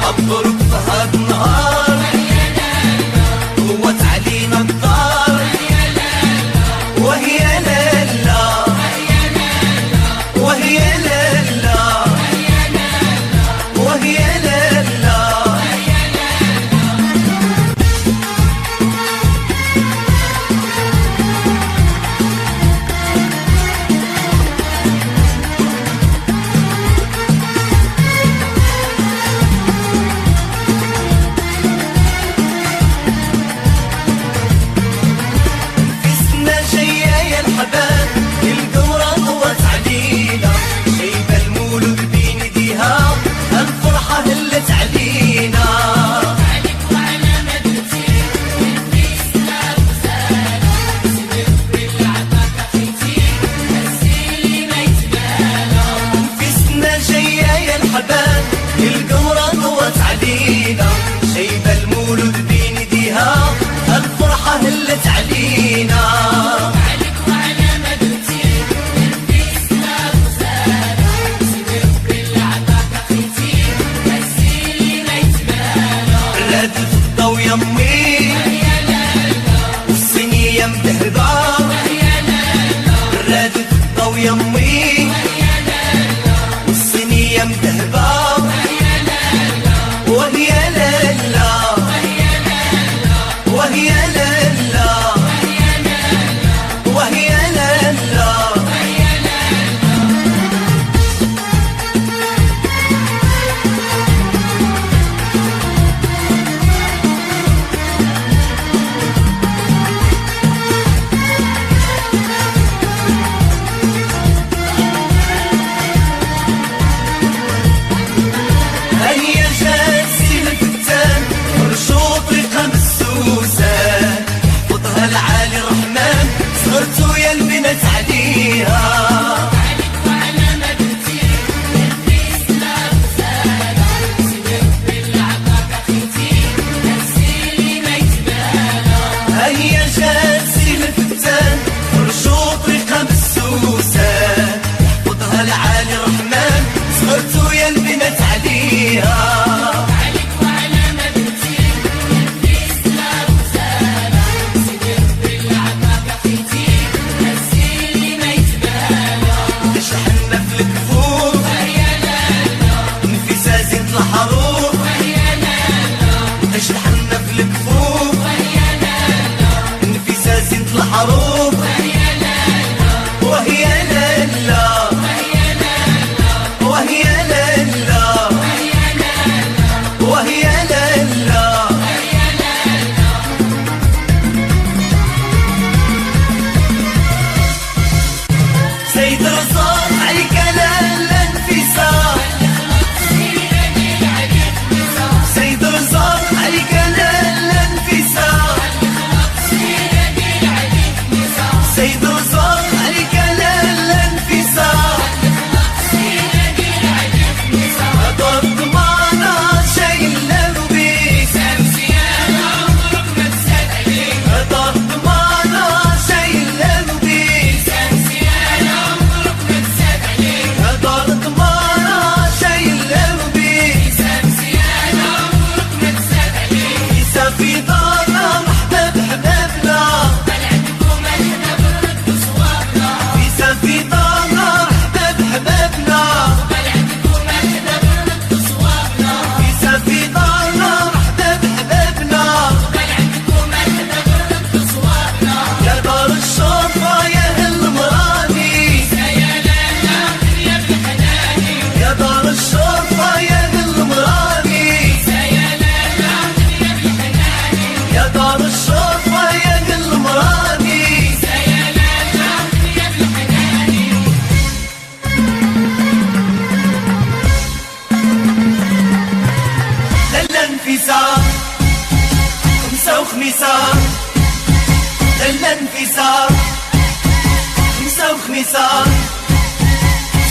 الضرب في هاد النهار قوت علينا الدار وهي لالا وهي لالا وهي لالا شيبة المولود بين ايديها الفرحة هلت علينا عليك وعلى مدرتي نفيسنا غزالة صدق بالعطاك اخيتي هزي اللي ما يتبالى راد الفضة ويمي يا لالا والصينية مذهبة يا لالا راد الفضة ويمي يا لالا والصينية مذهبة وهي لالا وهي لالا وهي لالا هيا جاسي الفتان ورشو طريقة مسوسة يحفظها العالي الرحمن صغرتو يا البنات عليها عليك وعلى مدرتي نفيسنا غزالة صدق بالعطاك اخيتي هزي اللي ما يتبالى هيا جاسي الفتان ورشو طريقة مسوسة يحفظها العالي الرحمن صغرتو يا البنات عليها عليك وعلى مدرتي نفيسنا غزالة صدق بالعطاك اخيتي هزي اللي ما يتبالى تشحنا في الكفوف يا لالا نفيسة زينة الحروف يا لالا تشحنا في الكفوف يا لالا نفيسة زينة الحروف يا لالا وهي لالا وهي لالا وهي لالا سيد رزاق عليك لالا نفيسة سيد رزاق عليك لالا نفيسة سيد رزاق عليك لالا نفيسة هذا الضمانة شايل لبيك هذا الضمانة شايل لبيك هذا الضمانة شايل لبيك عيسى في دارنا محباب حبابنا عيسى في دارنا محباب حبابنا عيسى في دارنا محباب حبابنا يا دار الشرطة يا هل مراني يا دار الشرطة يا هل مراني يا دار الشرطة يا هل مراني لالا نفيسة خمسة وخميسة لالا نفيسة خمسة وخميسة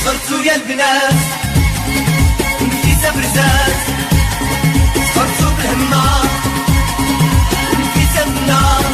صغرتو يا البنات نفيسة برزات صغرتو بالهمة نفيسة بالنار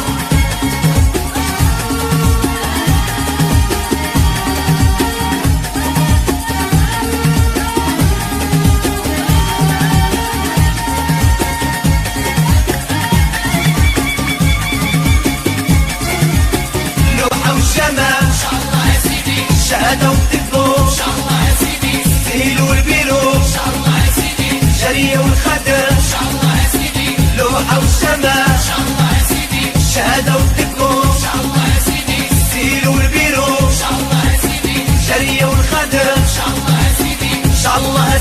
الروحة والشمع إن شاء الله يا سيدي، الشهادة والدبلوم إن شاء الله يا سيدي، السيل والبيرو إن شاء الله يا سيدي، الجرية والخدم إن شاء الله يا سيدي، إن شاء الله